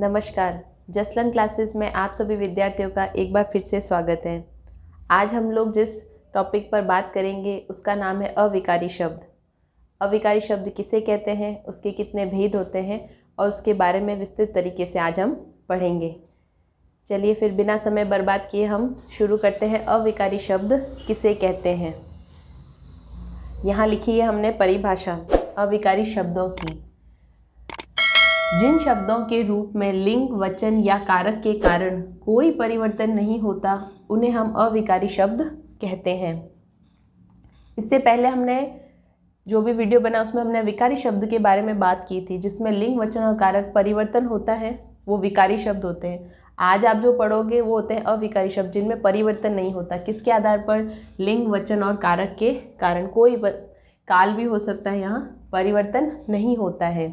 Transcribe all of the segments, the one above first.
नमस्कार। जसलन क्लासेस में आप सभी विद्यार्थियों का एक बार फिर से स्वागत है। आज हम लोग जिस टॉपिक पर बात करेंगे उसका नाम है अविकारी शब्द। अविकारी शब्द किसे कहते हैं, उसके कितने भेद होते हैं और उसके बारे में विस्तृत तरीके से आज हम पढ़ेंगे। चलिए फिर बिना समय बर्बाद किए हम शुरू करते हैं। अविकारी शब्द किसे कहते हैं। यहाँ लिखी है हमने परिभाषा अविकारी शब्दों की। जिन शब्दों के रूप में लिंग, वचन या कारक के कारण कोई परिवर्तन नहीं होता उन्हें हम अविकारी शब्द कहते हैं। इससे पहले हमने जो भी वीडियो बना उसमें हमने विकारी शब्द के बारे में बात की थी, जिसमें लिंग, वचन और कारक परिवर्तन होता है, वो विकारी शब्द होते हैं। आज आप जो पढ़ोगे वो होते हैं अविकारी शब्द, जिनमें परिवर्तन नहीं होता। किसके आधार पर? लिंग, वचन और कारक के कारण। कोई काल भी हो सकता है, यहाँ परिवर्तन नहीं होता है।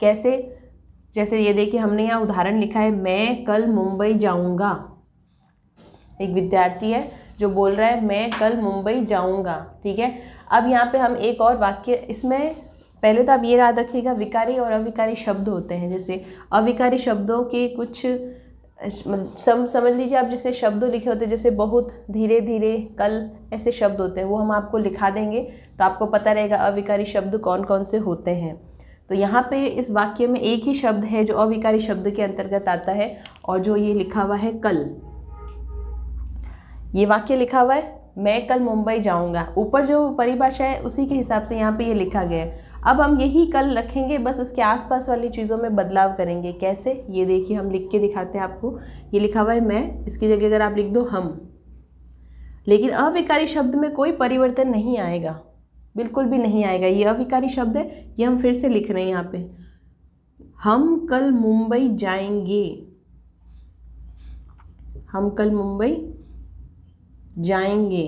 कैसे? जैसे ये देखिए, हमने यहाँ उदाहरण लिखा है, मैं कल मुंबई जाऊंगा। एक विद्यार्थी है जो बोल रहा है मैं कल मुंबई जाऊंगा, ठीक है। अब यहाँ पे हम एक और वाक्य, इसमें पहले तो आप ये याद रखिएगा विकारी और अविकारी शब्द होते हैं। जैसे अविकारी शब्दों के कुछ समझ लीजिए आप, जैसे शब्द लिखे होते हैं, जैसे बहुत, धीरे धीरे, कल, ऐसे शब्द होते हैं, वो हम आपको लिखा देंगे तो आपको पता रहेगा अविकारी शब्द कौन कौन से होते हैं। तो यहाँ पे इस वाक्य में एक ही शब्द है जो अविकारी शब्द के अंतर्गत आता है, और जो ये लिखा हुआ है कल। ये वाक्य लिखा हुआ है मैं कल मुंबई जाऊंगा। ऊपर जो परिभाषा है उसी के हिसाब से यहाँ पे ये लिखा गया है। अब हम यही कल रखेंगे, बस उसके आसपास वाली चीज़ों में बदलाव करेंगे। कैसे? ये देखिए, हम लिख के दिखाते हैं आपको। ये लिखा हुआ है मैं, इसकी जगह अगर आप लिख दो हम। लेकिन अविकारी शब्द में कोई परिवर्तन नहीं आएगा, बिल्कुल भी नहीं आएगा। ये अविकारी शब्द है, ये हम फिर से लिख रहे हैं यहाँ पे। हम कल मुंबई जाएंगे, हम कल मुंबई जाएंगे।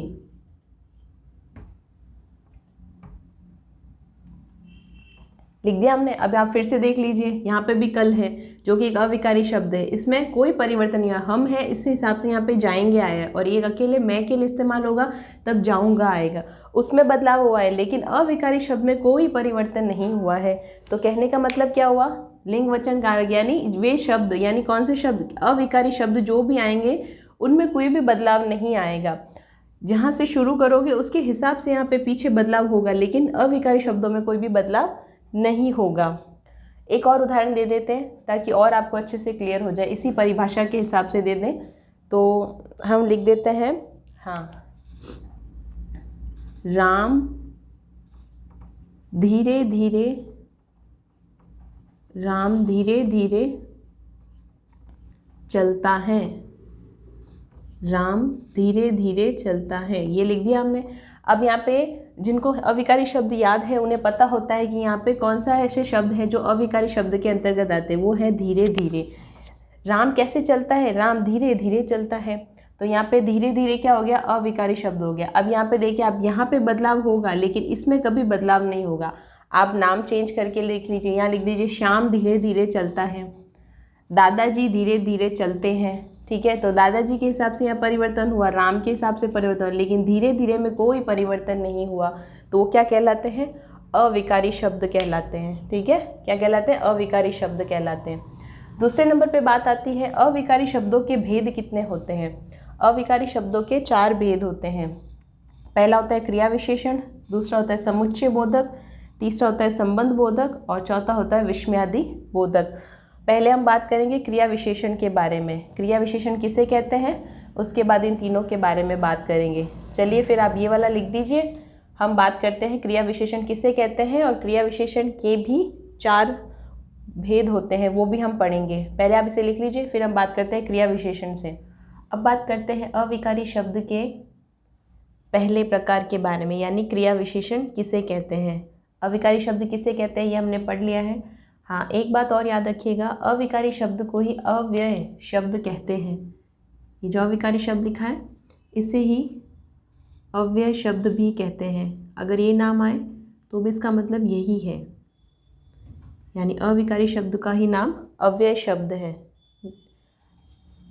लिख दिया हमने। अब आप फिर से देख लीजिए, यहाँ पे भी कल है जो कि एक अविकारी शब्द है, इसमें कोई परिवर्तन नहीं हुआ। हम है, इस हिसाब से यहाँ पे जाएंगे आया है, और ये अकेले मैं के लिए इस्तेमाल होगा तब जाऊंगा आएगा, उसमें बदलाव हुआ है। लेकिन अविकारी शब्द में कोई परिवर्तन नहीं हुआ है। तो कहने का मतलब क्या हुआ? लिंग, वचन, कारक यानी वे शब्द, यानी कौन से शब्द? अविकारी शब्द जो भी आएंगे उनमें कोई भी बदलाव नहीं आएगा। जहाँ से शुरू करोगे उसके हिसाब से यहाँ पे पीछे बदलाव होगा, लेकिन अविकारी शब्दों में कोई भी बदलाव नहीं होगा। एक और उदाहरण दे देते हैं ताकि और आपको अच्छे से क्लियर हो जाए। इसी परिभाषा के हिसाब से दे दें तो हम लिख देते हैं, हाँ, राम धीरे धीरे, राम धीरे धीरे चलता है, राम धीरे धीरे चलता है। ये लिख दिया हमने। अब यहाँ पे जिनको अविकारी शब्द याद है उन्हें पता होता है कि यहाँ पे कौन सा ऐसे शब्द है जो अविकारी शब्द के अंतर्गत आते हैं, वो है धीरे धीरे। राम कैसे चलता है? राम धीरे धीरे चलता है। तो यहाँ पे धीरे धीरे क्या हो गया? अविकारी शब्द हो गया। अब यहाँ पे देखिए, आप यहाँ पे बदलाव होगा लेकिन इसमें कभी बदलाव नहीं होगा। आप नाम चेंज करके लिख लीजिए। यहाँ लिख दीजिए श्याम धीरे धीरे चलता है, दादाजी धीरे धीरे चलते हैं, ठीक है। तो दादाजी के हिसाब से यहाँ परिवर्तन हुआ, राम के हिसाब से परिवर्तन हुआ, लेकिन धीरे धीरे में कोई परिवर्तन नहीं हुआ। तो वो क्या कहलाते हैं? अविकारी शब्द कहलाते हैं, ठीक है। क्या कहलाते हैं? अविकारी शब्द कहलाते हैं। दूसरे नंबर पे बात आती है अविकारी शब्दों के भेद कितने होते हैं। अविकारी शब्दों के 4 भेद होते हैं। पहला होता है क्रिया विशेषण, दूसरा होता है समुच्चय बोधक, तीसरा होता है संबंध बोधक, और चौथा होता है विस्मयादि बोधक। पहले हम बात करेंगे क्रिया विशेषण के बारे में। क्रिया विशेषण किसे कहते हैं, उसके बाद इन तीनों के बारे में बात करेंगे। चलिए फिर आप ये वाला लिख दीजिए। हम बात करते हैं क्रिया विशेषण किसे कहते हैं, और क्रिया विशेषण के भी 4 भेद होते हैं, वो भी हम पढ़ेंगे। पहले आप इसे लिख लीजिए, फिर हम बात करते हैं क्रिया विशेषण से। अब बात करते हैं अविकारी शब्द के पहले प्रकार के बारे में, यानी क्रिया विशेषण किसे कहते हैं। अविकारी शब्द किसे कहते हैं ये हमने पढ़ लिया है। हाँ, एक बात और याद रखिएगा, अविकारी शब्द को ही अव्यय शब्द कहते हैं। ये जो अविकारी शब्द लिखा है इसे ही अव्यय शब्द भी कहते हैं। अगर ये नाम आए तो भी इसका मतलब यही है, यानी अविकारी शब्द का ही नाम अव्यय शब्द है।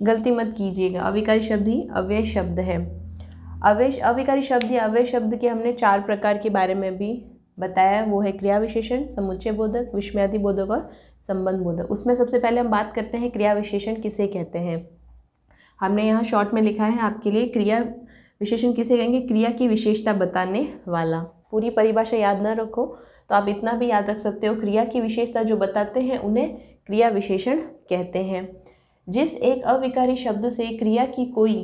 गलती मत कीजिएगा, अविकारी शब्द ही अव्यय शब्द है। अविकारी शब्द या अव्यय शब्द के हमने 4 प्रकार के बारे में भी बताया वो है क्रिया विशेषण, समुच्चय बोधक, विस्मयादि बोधक और संबंध बोधक। उसमें सबसे पहले हम बात करते हैं क्रिया विशेषण किसे कहते हैं। हमने यहाँ शॉर्ट में लिखा है आपके लिए, क्रिया विशेषण किसे कहेंगे, क्रिया की विशेषता बताने वाला। पूरी परिभाषा याद न रखो तो आप इतना भी याद रख सकते हो, क्रिया की विशेषता जो बताते हैं उन्हें क्रिया विशेषण कहते हैं। जिस एक अविकारी शब्द से क्रिया की कोई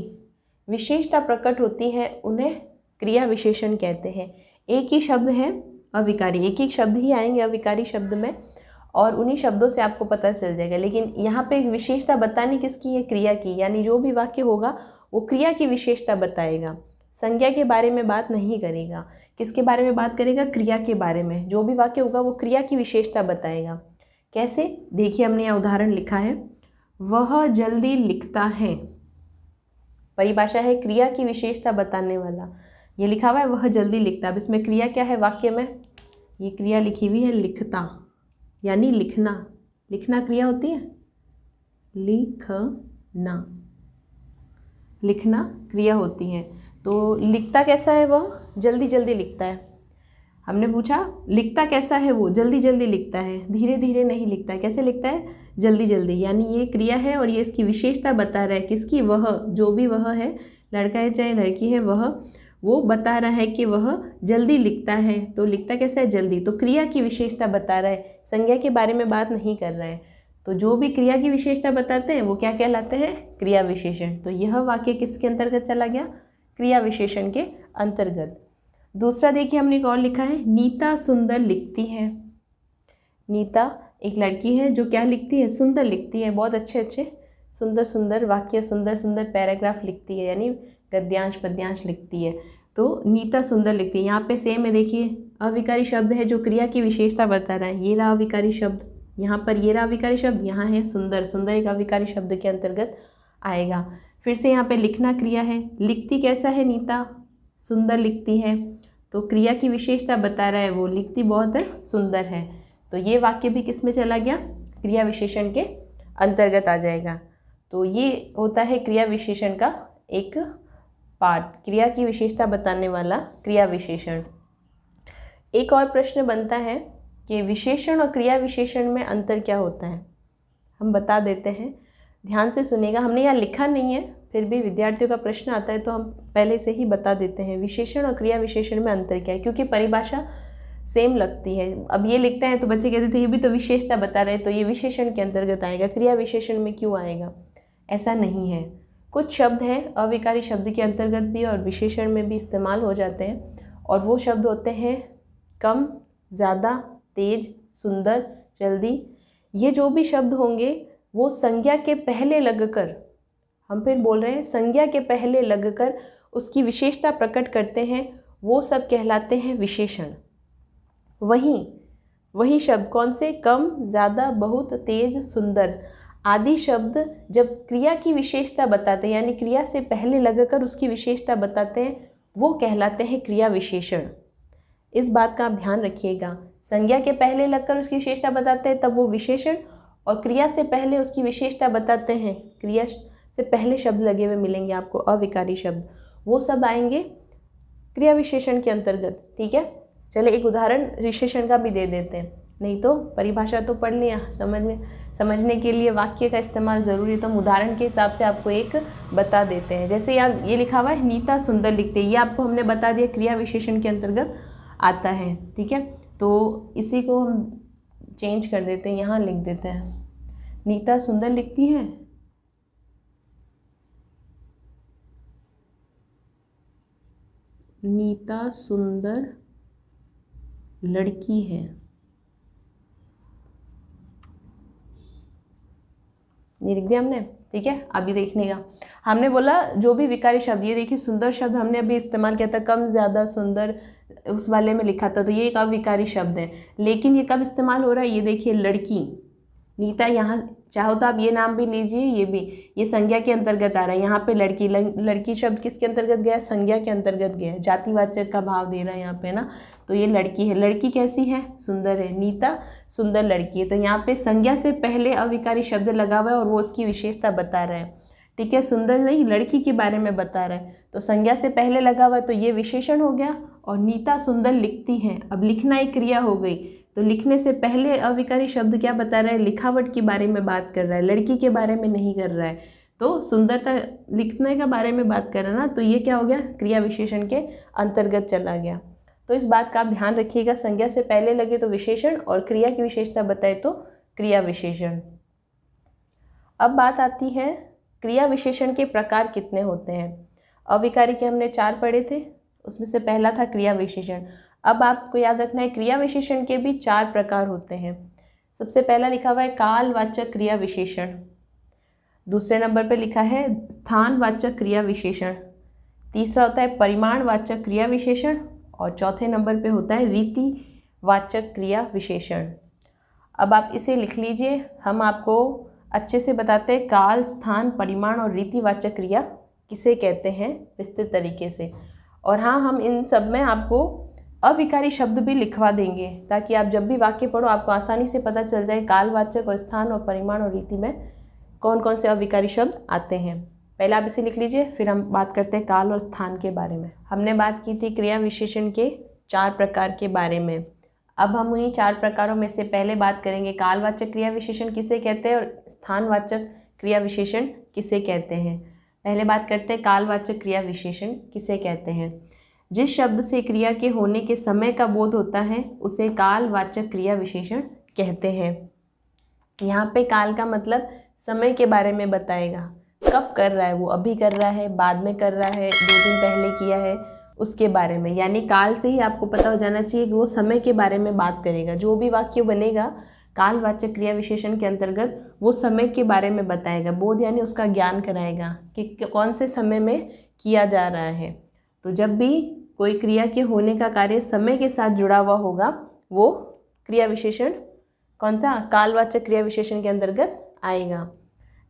विशेषता प्रकट होती है उन्हें क्रिया विशेषण कहते हैं। एक ही शब्द है अविकारी, एक ही शब्द ही आएंगे अविकारी शब्द में और उन्हीं शब्दों से आपको पता चल जाएगा, लेकिन यहाँ पे विशेषता बतानी किसकी है, क्रिया की। यानी जो भी वाक्य होगा वो क्रिया की विशेषता बताएगा, संज्ञा के बारे में बात नहीं करेगा। किसके बारे में बात करेगा, क्रिया के बारे में। जो भी वाक्य होगा वो क्रिया की विशेषता बताएगा। कैसे, देखिए हमने यहाँ उदाहरण लिखा है, वह जल्दी लिखता है। परिभाषा है क्रिया की विशेषता बताने वाला। ये लिखा हुआ है वह जल्दी लिखता। अब इसमें क्रिया क्या है वाक्य में, ये क्रिया लिखी हुई है लिखता, यानी लिखना। लिखना क्रिया होती है, लिखना, लिखना क्रिया होती है। तो लिखता कैसा है, वह जल्दी जल्दी लिखता है। हमने पूछा लिखता कैसा है, वो जल्दी जल्दी लिखता है, धीरे धीरे नहीं लिखता है। कैसे लिखता है, जल्दी जल्दी। यानी ये क्रिया है और ये इसकी विशेषता बता रहा है किसकी, वह, जो भी वह है, लड़का है चाहे लड़की है, वह, वो बता रहा है कि वह जल्दी लिखता है। तो लिखता कैसा है, जल्दी। तो क्रिया की विशेषता बता रहा है, संज्ञा के बारे में बात नहीं कर रहा है। तो जो भी क्रिया की विशेषता बताते हैं वो क्या कहलाते हैं, क्रिया विशेषण। तो यह वाक्य किसके अंतर्गत चला गया, क्रिया विशेषण के अंतर्गत। दूसरा देखिए हमने एक और लिखा है, नीता सुंदर लिखती है। नीता एक लड़की है जो क्या लिखती है, सुंदर लिखती है। बहुत अच्छे अच्छे सुंदर सुंदर वाक्य, सुंदर सुंदर पैराग्राफ लिखती है, यानी गद्यांश पद्यांश लिखती है। तो नीता सुंदर लिखती है। यहाँ पे सेम है, देखिए अविकारी शब्द है जो क्रिया की विशेषता बता रहा है। ये रहा अविकारी शब्द, यहाँ पर ये रहा अविकारी शब्द, यहाँ है सुंदर। सुंदर एक अविकारी शब्द के अंतर्गत आएगा। फिर से यहाँ पे लिखना क्रिया है, लिखती कैसा है नीता, सुंदर लिखती है। तो क्रिया की विशेषता बता रहा है, वो लिखती बहुत है, सुंदर है। तो ये वाक्य भी किस में चला गया, क्रिया विशेषण के अंतर्गत आ जाएगा। तो ये होता है क्रिया विशेषण का एक पार्ट, क्रिया की विशेषता बताने वाला क्रिया विशेषण। एक और प्रश्न बनता है कि विशेषण और क्रिया विशेषण में अंतर क्या होता है। हम बता देते हैं, ध्यान से सुनेगा। हमने यहाँ लिखा नहीं है, फिर भी विद्यार्थियों का प्रश्न आता है तो हम पहले से ही बता देते हैं विशेषण और क्रिया विशेषण में अंतर क्या है, क्योंकि परिभाषा सेम लगती है। अब ये लिखते हैं तो बच्चे कहते थे ये भी तो विशेषता बता रहे हैं, तो ये विशेषण के अंतर्गत आएगा, क्रिया विशेषण में क्यों आएगा। ऐसा नहीं है। कुछ शब्द हैं अविकारी शब्द के अंतर्गत भी और विशेषण में भी इस्तेमाल हो जाते हैं, और वो शब्द होते हैं कम, ज़्यादा, तेज, सुंदर, जल्दी। ये जो भी शब्द होंगे वो संज्ञा के पहले लगकर, हम फिर बोल रहे हैं संज्ञा के पहले लगकर उसकी विशेषता प्रकट करते हैं, वो सब कहलाते हैं विशेषण। वही शब्द कौन से, कम, ज़्यादा, बहुत, तेज, सुंदर आदि शब्द जब क्रिया की विशेषता बताते हैं, यानी क्रिया से पहले लगकर उसकी विशेषता बताते हैं, वो कहलाते हैं क्रिया विशेषण। इस बात का आप ध्यान रखिएगा। संज्ञा के पहले लगकर उसकी विशेषता बताते हैं तब वो विशेषण, और क्रिया से पहले उसकी विशेषता बताते हैं, क्रिया से पहले शब्द लगे हुए मिलेंगे आपको अविकारी शब्द, वो सब आएंगे क्रिया विशेषण के अंतर्गत। ठीक है, चले एक उदाहरण विशेषण का भी दे देते हैं, नहीं तो परिभाषा तो पढ़ लिया, समझने के लिए वाक्य का इस्तेमाल ज़रूरी है, तो हम उदाहरण के हिसाब से आपको एक बता देते हैं। जैसे यहाँ ये लिखा हुआ है नीता सुंदर लिखते हैं, ये आपको हमने बता दिया क्रिया विशेषण के अंतर्गत आता है। ठीक है, तो इसी को हम चेंज कर देते हैं, यहाँ लिख देते हैं नीता सुंदर लिखती है। नीता सुंदर लड़की है। ये लिख दिया हमने। ठीक है, अभी देखने का हमने बोला जो भी विकारी शब्द, ये देखिए सुंदर शब्द हमने अभी इस्तेमाल किया था, कम, ज़्यादा, सुंदर उस वाले में लिखा था, तो ये एक अविकारी शब्द है। लेकिन ये कब इस्तेमाल हो रहा है, ये देखिए लड़की, नीता, यहाँ चाहो तो आप ये नाम भी लीजिए, ये भी, ये संज्ञा के अंतर्गत आ रहा है। यहाँ पे लड़की, लड़की शब्द किसके अंतर्गत गया, संज्ञा के अंतर्गत गया, जातिवाचक का भाव दे रहा है यहाँ पे ना। तो ये लड़की है, लड़की कैसी है, सुंदर है, नीता सुंदर लड़की है। तो यहाँ पे संज्ञा से पहले अविकारी शब्द लगा हुआ है और वो उसकी विशेषता बता रहा है। ठीक है, सुंदर नहीं, लड़की के बारे में बता रहा है, तो संज्ञा से पहले लगा हुआ है तो ये विशेषण हो गया, और नीता सुंदर लिखती हैं। अब लिखना एक क्रिया हो गई, तो लिखने से पहले अविकारी शब्द क्या बता रहा है, लिखावट के बारे में बात कर रहा है, लड़की के बारे में नहीं कर रहा है। तो सुंदरता लिखने के बारे में बात कर रहा है ना, तो ये क्या हो गया, क्रिया विशेषण के अंतर्गत चला गया। तो इस बात का आप ध्यान रखिएगा, संज्ञा से पहले लगे तो विशेषण और क्रिया की विशेषता बताए तो क्रिया विशेषण। अब बात आती है क्रिया विशेषण के प्रकार कितने होते हैं। अविकारी के हमने 4 पढ़े थे, उसमें से पहला था क्रिया विशेषण। अब आपको याद रखना है क्रिया विशेषण के भी 4 प्रकार होते हैं। सबसे पहला लिखा हुआ है कालवाचक क्रिया विशेषण, दूसरे नंबर पे लिखा है स्थानवाचक क्रिया विशेषण, तीसरा होता है परिमाणवाचक क्रिया विशेषण और चौथे नंबर पे होता है रीतिवाचक क्रिया विशेषण। अब आप इसे लिख लीजिए, हम आपको अच्छे से बताते हैं काल, स्थान, परिमाण और रीतिवाचक क्रिया किसे कहते हैं विस्तृत तरीके से। और हाँ, हम इन सब में आपको अविकारी शब्द भी लिखवा देंगे ताकि आप जब भी वाक्य पढ़ो आपको आसानी से पता चल जाए कालवाचक और स्थान और परिमाण और रीति में कौन कौन से अविकारी शब्द आते हैं। पहले आप इसे लिख लीजिए, फिर हम बात करते हैं काल और स्थान के बारे में। हमने बात की थी क्रिया विशेषण के 4 प्रकार के बारे में। अब हम उन्हीं 4 प्रकारों में से पहले बात करेंगे कालवाचक क्रिया विशेषण किसे कहते हैं और स्थानवाचक क्रिया विशेषण किसे कहते हैं। पहले बात करते हैं कालवाचक क्रिया विशेषण किसे कहते हैं। जिस शब्द से क्रिया के होने के समय का बोध होता है उसे कालवाचक क्रिया विशेषण कहते हैं। यहाँ पे काल का मतलब समय के बारे में बताएगा, कब कर रहा है वो, अभी कर रहा है, बाद में कर रहा है, 2 दिन पहले किया है, उसके बारे में। यानी काल से ही आपको पता हो जाना चाहिए कि वो समय के बारे में बात करेगा। जो भी वाक्य बनेगा कालवाचक क्रिया विशेषण के अंतर्गत वो समय के बारे में बताएगा। बोध यानी उसका ज्ञान कराएगा कि कौन से समय में किया जा रहा है। तो जब भी कोई क्रिया के होने का कार्य समय के साथ जुड़ा हुआ होगा वो क्रिया विशेषण कौन सा, कालवाचक क्रिया विशेषण के अंतर्गत आएगा।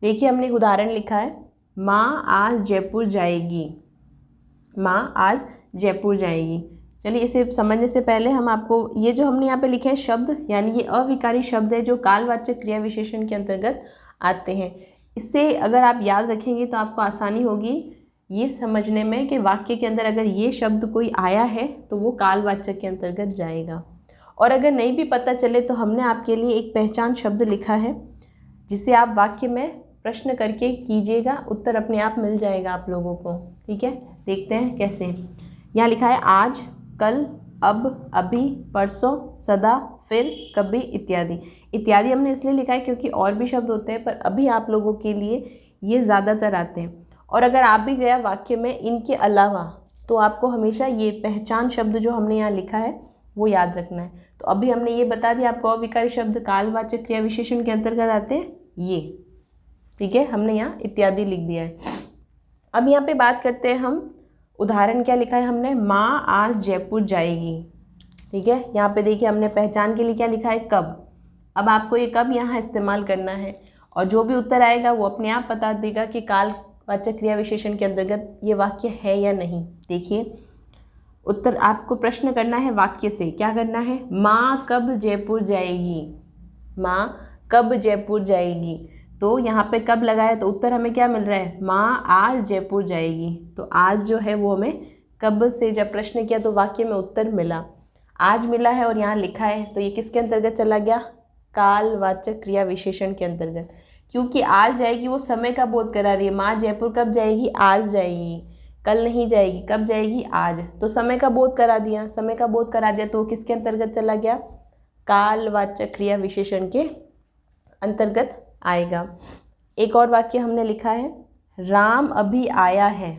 देखिए हमने एक उदाहरण लिखा है, माँ आज जयपुर जाएगी। माँ आज जयपुर जाएगी। चलिए इसे समझने से पहले हम आपको ये जो हमने यहाँ पे लिखे हैं शब्द, यानी ये अविकारी शब्द है जो कालवाचक क्रिया विशेषण के अंतर्गत आते हैं। इससे अगर आप याद रखेंगे तो आपको आसानी होगी ये समझने में कि वाक्य के अंदर अगर ये शब्द कोई आया है तो वो कालवाचक के अंतर्गत जाएगा। और अगर नहीं भी पता चले तो हमने आपके लिए एक पहचान शब्द लिखा है जिसे आप वाक्य में प्रश्न करके कीजिएगा, उत्तर अपने आप मिल जाएगा आप लोगों को। ठीक है, देखते हैं कैसे। यहाँ लिखा है आज, कल, अब, अभी, परसों, सदा, फिर, कभी इत्यादि। इत्यादि हमने इसलिए लिखा है क्योंकि और भी शब्द होते हैं, पर अभी आप लोगों के लिए ये ज़्यादातर आते हैं। और अगर आप भी गया वाक्य में इनके अलावा तो आपको हमेशा ये पहचान शब्द जो हमने यहाँ लिखा है वो याद रखना है। तो अभी हमने ये बता दिया आपको अविकारी शब्द कालवाचक क्रिया विशेषण के अंतर्गत आते हैं ये। ठीक है, हमने यहाँ इत्यादि लिख दिया है। अब यहाँ पे बात करते हैं हम, उदाहरण क्या लिखा है हमने, माँ आज जयपुर जाएगी। ठीक है, यहाँ पे देखिए हमने पहचान के लिए क्या लिखा है, कब। अब आपको ये कब यहाँ इस्तेमाल करना है और जो भी उत्तर आएगा वो अपने आप बता देगा कि कालवाचक क्रिया विशेषण के अंतर्गत ये वाक्य है या नहीं। देखिए उत्तर आपको प्रश्न करना है वाक्य से, क्या करना है, माँ कब जयपुर जाएगी। माँ कब जयपुर जाएगी, तो यहाँ पे कब लगाया तो उत्तर हमें क्या मिल रहा है, माँ आज जयपुर जाएगी। तो आज जो है वो हमें कब से जब प्रश्न किया तो वाक्य में उत्तर मिला, आज मिला है और यहाँ लिखा है, तो ये किसके अंतर्गत चला गया, कालवाचक क्रिया विशेषण के अंतर्गत। क्योंकि आज जाएगी वो समय का बोध करा रही है, माँ जयपुर कब जाएगी, आज जाएगी, कल नहीं जाएगी, कब जाएगी, आज। तो समय का बोध करा दिया, समय का बोध करा दिया तो किसके अंतर्गत चला गया, कालवाचक क्रिया विशेषण के अंतर्गत आएगा। एक और वाक्य हमने लिखा है, राम अभी आया है।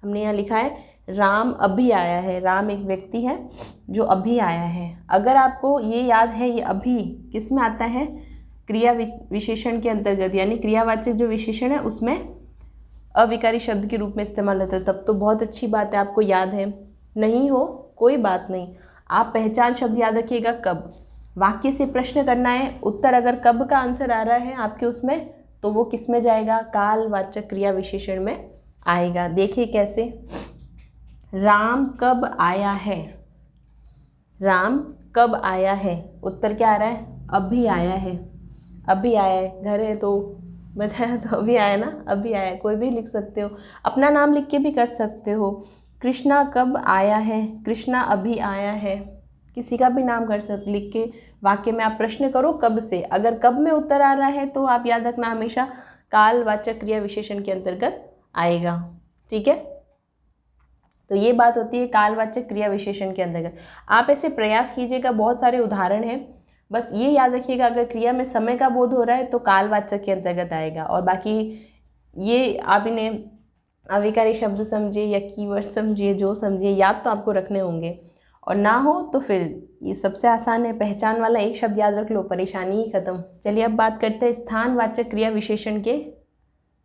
हमने यहाँ लिखा है राम अभी आया है। राम एक व्यक्ति है जो अभी आया है। अगर आपको ये याद है ये अभी किस में आता है, क्रिया विशेषण के अंतर्गत, यानी क्रियावाचक जो विशेषण है उसमें अविकारी शब्द के रूप में इस्तेमाल होता है, तब तो बहुत अच्छी बात है, आपको याद है। नहीं हो कोई बात नहीं, आप पहचान शब्द याद रखिएगा कब। वाक्य से प्रश्न करना है, उत्तर अगर कब का आंसर आ रहा है आपके उसमें तो वो किस में जाएगा, कालवाचक क्रिया विशेषण में आएगा। देखिए कैसे, राम कब आया है। राम कब आया है, उत्तर क्या आ रहा है, अभी आया है। अभी आया है, घर है तो बताया तो अभी आया ना, अभी आया। कोई भी लिख सकते हो, अपना नाम लिख के भी कर सकते हो। कृष्णा कब आया है, कृष्णा अभी आया है, किसी का भी नाम कर सकते, लिख के वाक्य में आप प्रश्न करो कब से। अगर कब में उत्तर आ रहा है तो आप याद रखना हमेशा कालवाचक क्रिया विशेषण के अंतर्गत आएगा। ठीक है, तो ये बात होती है कालवाचक क्रिया विशेषण के अंतर्गत। आप ऐसे प्रयास कीजिएगा, बहुत सारे उदाहरण हैं, बस ये याद रखिएगा अगर क्रिया में समय का बोध हो रहा है तो कालवाचक के अंतर्गत आएगा। और बाकी ये आप इन्हें अविकारी शब्द समझिए या कीवर्ड समझिए, जो समझिए याद तो आपको रखने होंगे, और ना हो तो फिर ये सबसे आसान है, पहचान वाला एक शब्द याद रख लो, परेशानी ही खत्म। चलिए अब बात करते हैं स्थानवाचक क्रिया विशेषण के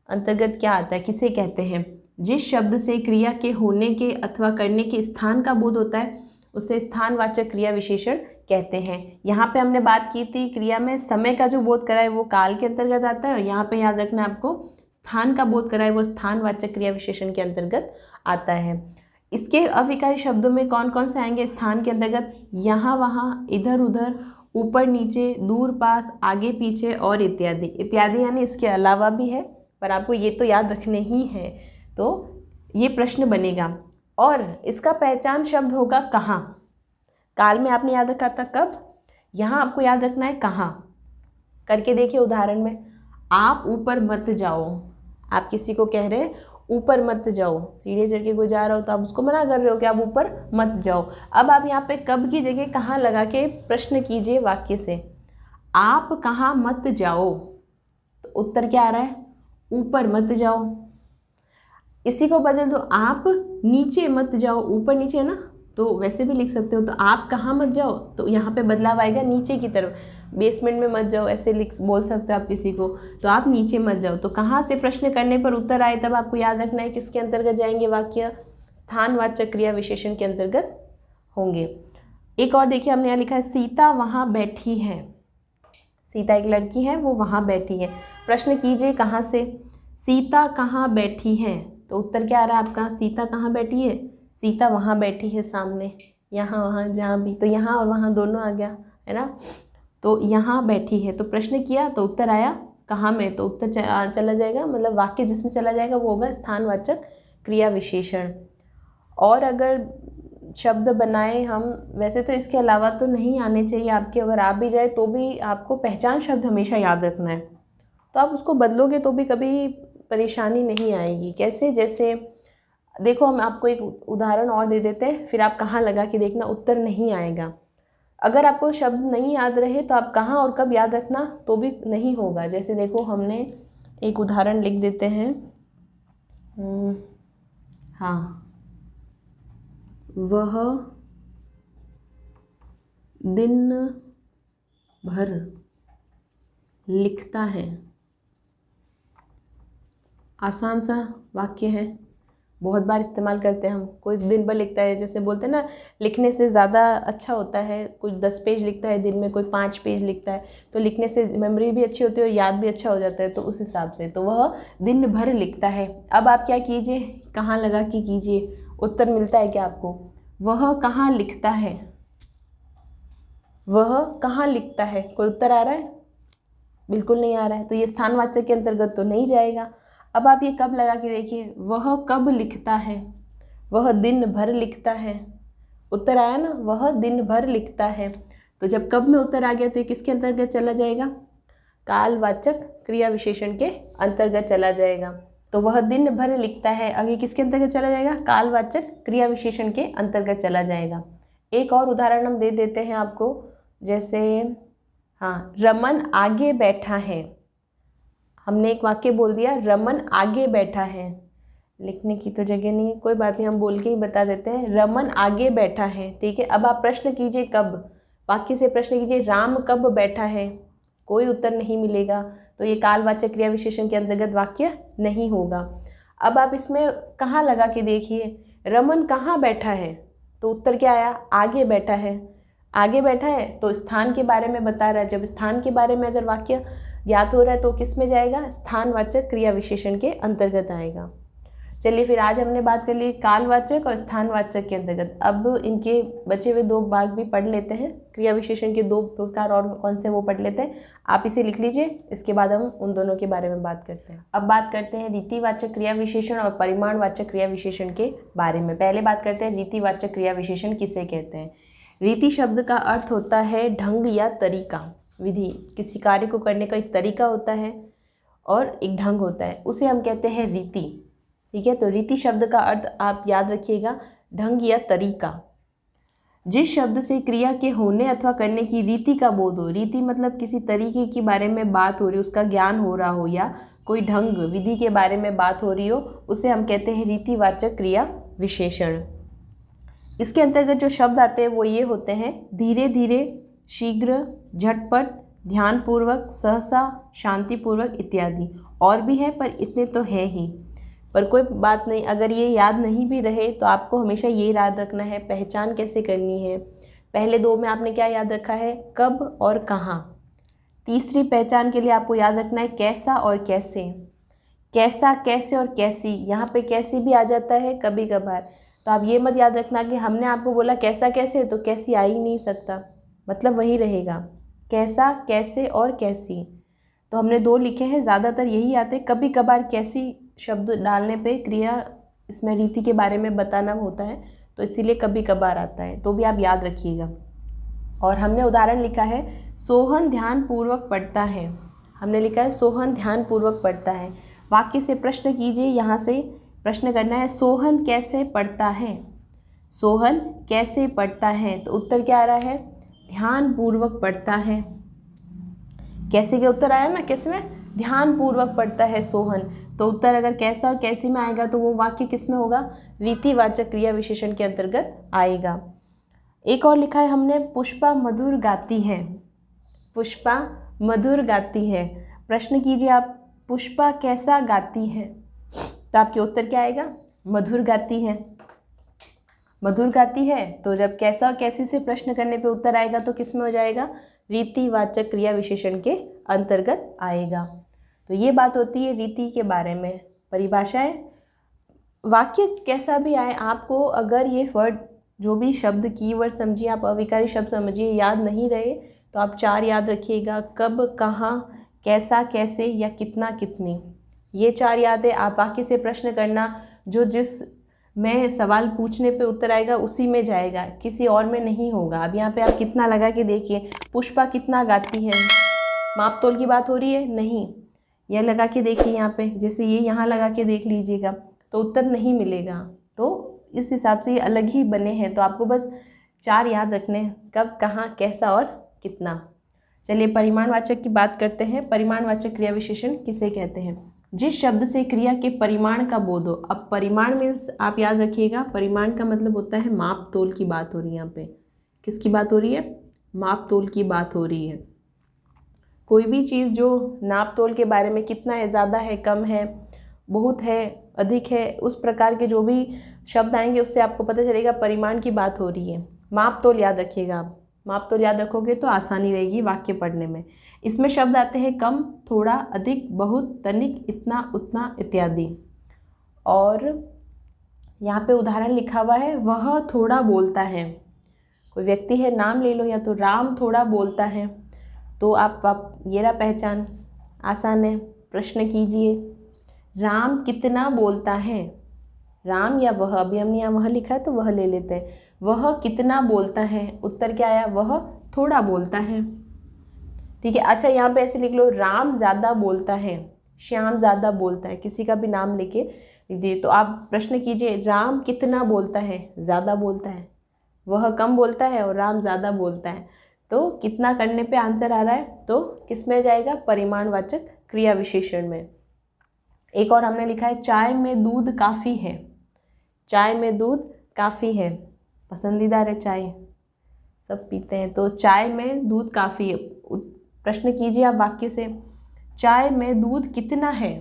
अंतर्गत क्या आता है, किसे कहते हैं। जिस शब्द से क्रिया के होने के अथवा करने के स्थान का बोध होता है उसे स्थानवाचक क्रिया विशेषण कहते हैं। यहाँ पे हमने बात की थी क्रिया में समय का जो बोध कराए वो काल के अंतर्गत आता है, और यहाँ पे याद रखना आपको स्थान का बोध कराए वो स्थानवाचक क्रिया विशेषण के अंतर्गत आता है। इसके अविकारी शब्दों में कौन कौन से आएंगे स्थान के अंतर्गत, यहाँ वहाँ, इधर उधर, ऊपर नीचे, दूर पास, आगे पीछे और इत्यादि। इत्यादि यानी इसके अलावा भी है, पर आपको ये तो याद रखने ही है, तो ये प्रश्न बनेगा। और इसका पहचान शब्द होगा कहाँ। काल में आपने याद रखा था कब, यहाँ आपको याद रखना है कहाँ। करके देखिए उदाहरण में, आप ऊपर मत जाओ, आप किसी को कह रहे हैं ऊपर मत जाओ, सीढ़ी चढ़ के कोई जा रहा हो तो आप उसको मना कर रहे हो कि आप ऊपर मत जाओ। अब आप यहाँ पे कब की जगह कहाँ लगा के प्रश्न कीजिए वाक्य से, आप कहाँ मत जाओ, तो उत्तर क्या आ रहा है, ऊपर मत जाओ। इसी को बदल दो, आप नीचे मत जाओ, ऊपर नीचे है ना, तो वैसे भी लिख सकते हो, तो आप कहाँ मत जाओ, तो यहाँ पे बदलाव आएगा नीचे की तरफ, बेसमेंट में मत जाओ ऐसे बोल सकते हो आप किसी को, तो आप नीचे मत जाओ। तो कहाँ से प्रश्न करने पर उत्तर आए तब आपको याद रखना है किसके अंतर्गत जाएंगे वाक्य, स्थानवाचक क्रिया विशेषण के अंतर्गत होंगे। एक और देखिए हमने यहाँ लिखा है सीता वहाँ बैठी है। सीता एक लड़की है, वो वहाँ बैठी है। प्रश्न कीजिए कहाँ से, सीता कहाँ बैठी है, तो उत्तर क्या आ रहा है आपका, सीता कहाँ बैठी है, सीता वहाँ बैठी है सामने, यहाँ वहाँ जहाँ भी, तो यहाँ और वहाँ दोनों आ गया है ना, तो यहाँ बैठी है। तो प्रश्न किया तो उत्तर आया कहाँ में, तो उत्तर चला जाएगा, मतलब वाक्य जिसमें चला जाएगा वो होगा स्थानवाचक क्रिया विशेषण। और अगर शब्द बनाए हम, वैसे तो इसके अलावा तो नहीं आने चाहिए आपके, अगर आप भी जाए तो भी आपको पहचान शब्द हमेशा याद रखना है, तो आप उसको बदलोगे तो भी कभी परेशानी नहीं आएगी। कैसे, जैसे देखो हम आपको एक उदाहरण और दे देते हैं, फिर आप कहाँ लगा के देखना, उत्तर नहीं आएगा। अगर आपको शब्द नहीं याद रहे तो आप कहाँ और कब याद रखना तो भी नहीं होगा। जैसे देखो हमने एक उदाहरण लिख देते हैं, हाँ, वह दिन भर लिखता है। आसान सा वाक्य है, बहुत बार इस्तेमाल करते हैं हम। कोई दिन भर लिखता है, जैसे बोलते हैं ना लिखने से ज़्यादा अच्छा होता है, कुछ 10 पेज लिखता है दिन में, कोई 5 पेज लिखता है, तो लिखने से मेमोरी भी अच्छी होती है और याद भी अच्छा हो जाता है, तो उस हिसाब से तो वह दिन भर लिखता है। अब आप क्या कीजिए, कहाँ लगा के कीजिए, उत्तर मिलता है क्या आपको, वह कहाँ लिखता है, वह कहाँ लिखता है, कोई उत्तर आ रहा है, बिल्कुल नहीं आ रहा है, तो ये स्थानवाचक के अंतर्गत तो नहीं जाएगा। अब आप ये कब लगा के देखिए, वह कब लिखता है, वह दिन भर लिखता है, उत्तर आया ना, वह दिन भर लिखता है। तो जब कब में उत्तर आ गया तो ये किसके अंतर्गत चला जाएगा, कालवाचक क्रिया विशेषण के अंतर्गत चला जाएगा। तो वह दिन भर लिखता है, आगे किसके अंतर्गत चला जाएगा, कालवाचक क्रिया विशेषण के अंतर्गत चला जाएगा। एक और उदाहरण हम दे देते हैं आपको, जैसे हाँ, रमन आगे बैठा है। हमने एक वाक्य बोल दिया, रमन आगे बैठा है, लिखने की तो जगह नहीं है, कोई बात नहीं, हम बोल के ही बता देते हैं, रमन आगे बैठा है। ठीक है, अब आप प्रश्न कीजिए कब, वाक्य से प्रश्न कीजिए, राम कब बैठा है, कोई उत्तर नहीं मिलेगा, तो ये कालवाचक क्रिया विशेषण के अंतर्गत वाक्य नहीं होगा। अब आप इसमें कहाँ लगा के देखिए, रमन कहाँ बैठा है, तो उत्तर क्या आया, आगे बैठा है। आगे बैठा है तो स्थान के बारे में बता रहा है, जब स्थान के बारे में अगर वाक्य ज्ञात हो रहा है तो किस में जाएगा, स्थानवाचक क्रिया विशेषण के अंतर्गत आएगा। चलिए फिर आज हमने बात कर ली कालवाचक और स्थानवाचक के अंतर्गत। अब इनके बचे हुए 2 भाग भी पढ़ लेते हैं। क्रिया विशेषण के 2 प्रकार और कौन से वो पढ़ लेते हैं। आप इसे लिख लीजिए, इसके बाद हम उन दोनों के बारे में बात करते हैं। अब बात करते हैं रीतिवाचक क्रिया विशेषण और परिमाणवाचक क्रिया विशेषण के बारे में। पहले बात करते हैं रीतिवाचक क्रिया विशेषण किसे कहते हैं। रीति शब्द का अर्थ होता है ढंग या तरीका, विधि। किसी कार्य को करने का एक तरीका होता है और एक ढंग होता है, उसे हम कहते हैं रीति। ठीक है, तो रीति शब्द का अर्थ आप याद रखिएगा, ढंग या तरीका। जिस शब्द से क्रिया के होने अथवा करने की रीति का बोध हो, रीति मतलब किसी तरीके के बारे में बात हो रही हो, उसका ज्ञान हो रहा हो, या कोई ढंग विधि के बारे में बात हो रही हो, उसे हम कहते हैं रीतिवाचक क्रिया विशेषण। इसके अंतर्गत जो शब्द आते हैं वो ये होते हैं धीरे धीरे, शीघ्र, झटपट, ध्यानपूर्वक, सहसा, शांतिपूर्वक इत्यादि। और भी है पर इतने तो है ही, पर कोई बात नहीं। अगर ये याद नहीं भी रहे तो आपको हमेशा ये याद रखना है पहचान कैसे करनी है। पहले 2 में आपने क्या याद रखा है, कब और कहाँ। तीसरी पहचान के लिए आपको याद रखना है कैसा और कैसे। कैसा, कैसे और कैसी, यहाँ पे कैसी भी आ जाता है कभी कभार, तो आप ये मत याद रखना कि हमने आपको बोला कैसा कैसे तो कैसी आ ही नहीं सकता, मतलब वही रहेगा कैसा, कैसे और कैसी। तो हमने 2 लिखे हैं, ज़्यादातर यही आते। कभी कभार कैसी शब्द डालने पे क्रिया इसमें रीति के बारे में बताना होता है, तो इसीलिए कभी कभार आता है, तो भी आप याद रखिएगा। और हमने उदाहरण लिखा है सोहन ध्यानपूर्वक पढ़ता है। हमने लिखा है सोहन ध्यानपूर्वक पढ़ता है। वाक्य से प्रश्न कीजिए, यहाँ से प्रश्न करना है सोहन कैसे पढ़ता है। सोहन कैसे पढ़ता है, तो उत्तर क्या आ रहा है, ध्यानपूर्वक पढ़ता है। कैसे के उत्तर आया ना, किस में, ध्यानपूर्वक पढ़ता है सोहन। तो उत्तर अगर कैसा और कैसी में आएगा तो वो वाक्य किस में होगा, रीतिवाचक क्रिया विशेषण के अंतर्गत आएगा। एक और लिखा है हमने पुष्पा मधुर गाती है। पुष्पा मधुर गाती है। प्रश्न कीजिए आप, पुष्पा कैसा गाती है, तो आपके उत्तर क्या आएगा, मधुर गाती है। मधुर गाती है, तो जब कैसा और कैसी से प्रश्न करने पे उत्तर आएगा तो किस में हो जाएगा, रीतिवाचक क्रिया विशेषण के अंतर्गत आएगा। तो ये बात होती है रीति के बारे में। परिभाषाएं, वाक्य कैसा भी आए, आपको अगर ये वर्ड जो भी शब्द कीवर्ड समझिए, आप अविकारी शब्द समझिए, याद नहीं रहे तो आप 4 याद रखिएगा, कब, कहाँ, कैसा, कैसे या कितना, कितनी। ये 4 यादें आप वाक्य से प्रश्न करना, जो जिस में सवाल पूछने पे उत्तर आएगा उसी में जाएगा, किसी और में नहीं होगा। अब यहाँ पे आप कितना लगा के देखिए, पुष्पा कितना गाती है, माप तोल की बात हो रही है, नहीं। यह लगा के देखिए यहाँ पे, जैसे ये यहाँ लगा के देख लीजिएगा तो उत्तर नहीं मिलेगा। तो इस हिसाब से ये अलग ही बने हैं, तो आपको बस 4 याद रखने हैं, कब, कहाँ, कैसा और कितना। चलिए परिमाणवाचक की बात करते हैं। परिमाणवाचक क्रिया विशेषण किसे कहते हैं, जिस शब्द से क्रिया के परिमाण का बोध हो। अब परिमाण मीन्स आप याद रखिएगा, परिमाण का मतलब होता है माप तोल की बात हो रही है। यहाँ पे किसकी बात हो रही है, माप तोल की बात हो रही है। कोई भी चीज़ जो नाप तोल के बारे में, कितना है, ज़्यादा है, कम है, बहुत है, अधिक है, उस प्रकार के जो भी शब्द आएंगे उससे आपको पता चलेगा परिमाण की बात हो रही है। माप तोल याद रखिएगा आप, माप तोल याद रखोगे तो आसानी रहेगी वाक्य पढ़ने में। इसमें शब्द आते हैं कम, थोड़ा, अधिक, बहुत, तनिक, इतना, उतना इत्यादि। और यहाँ पे उदाहरण लिखा हुआ है वह थोड़ा बोलता है। कोई व्यक्ति है, नाम ले लो, या तो राम थोड़ा बोलता है, तो आप ये रहा पहचान, आसान है। प्रश्न कीजिए, राम कितना बोलता है। राम या वह, अभी हमने यहाँ वह लिखा है तो वह ले लेते हैं। वह कितना बोलता है, उत्तर क्या आया, वह थोड़ा बोलता है। ठीक है, अच्छा यहाँ पे ऐसे लिख लो, राम ज़्यादा बोलता है, श्याम ज़्यादा बोलता है, किसी का भी नाम लेके लिख दीजिए। तो आप प्रश्न कीजिए, राम कितना बोलता है, ज़्यादा बोलता है, वह कम बोलता है और राम ज़्यादा बोलता है। तो कितना करने पे आंसर आ रहा है, तो किस में जाएगा, परिमाणवाचक क्रिया विशेषण में। एक और हमने लिखा है चाय में दूध काफ़ी है। चाय में दूध काफ़ी है, पसंदीदा है चाय, सब पीते हैं, तो चाय में दूध काफ़ी है। प्रश्न कीजिए आप वाक्य से, चाय में दूध कितना है।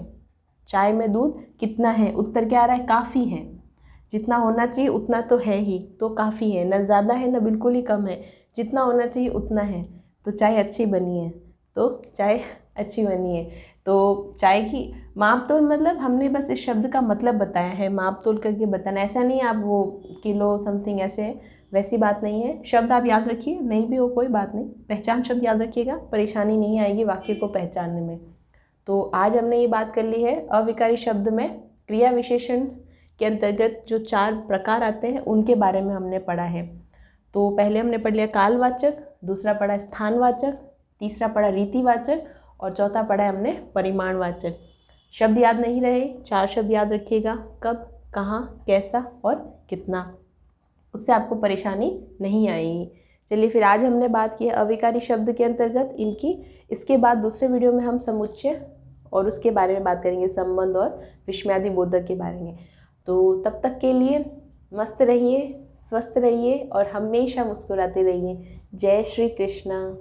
चाय में दूध कितना है, उत्तर क्या आ रहा है, काफ़ी है। जितना होना चाहिए उतना तो है ही, तो काफ़ी है, न ज़्यादा है न बिल्कुल ही कम है, जितना होना चाहिए उतना है, तो चाय अच्छी बनी है, तो चाय अच्छी बनी है। तो चाय की माप तोल मतलब हमने बस इस शब्द का मतलब बताया है, माप तोल करके बताना, ऐसा नहीं आप वो किलो समथिंग ऐसे, वैसी बात नहीं है। शब्द आप याद रखिए, नहीं भी हो कोई बात नहीं, पहचान शब्द याद रखिएगा, परेशानी नहीं आएगी वाक्य को पहचानने में। तो आज हमने ये बात कर ली है अविकारी शब्द में क्रिया विशेषण के अंतर्गत जो 4 प्रकार आते हैं उनके बारे में हमने पढ़ा है। तो पहले हमने पढ़ लिया कालवाचक, दूसरा पढ़ा स्थानवाचक, तीसरा पढ़ा रीतिवाचक और चौथा पढ़ा है हमने परिमाणवाचक। शब्द याद नहीं रहे, 4 शब्द याद रखिएगा, कब, कहाँ, कैसा और कितना, उससे आपको परेशानी नहीं आएगी। चलिए फिर आज हमने बात की है अविकारी शब्द के अंतर्गत इनकी। इसके बाद दूसरे वीडियो में हम समुच्चय और उसके बारे में बात करेंगे, संबंध और विस्मयादि बोधक के बारे में। तो तब तक के लिए मस्त रहिए, स्वस्थ रहिए और हमेशा मुस्कुराते रहिए। जय श्री कृष्णा।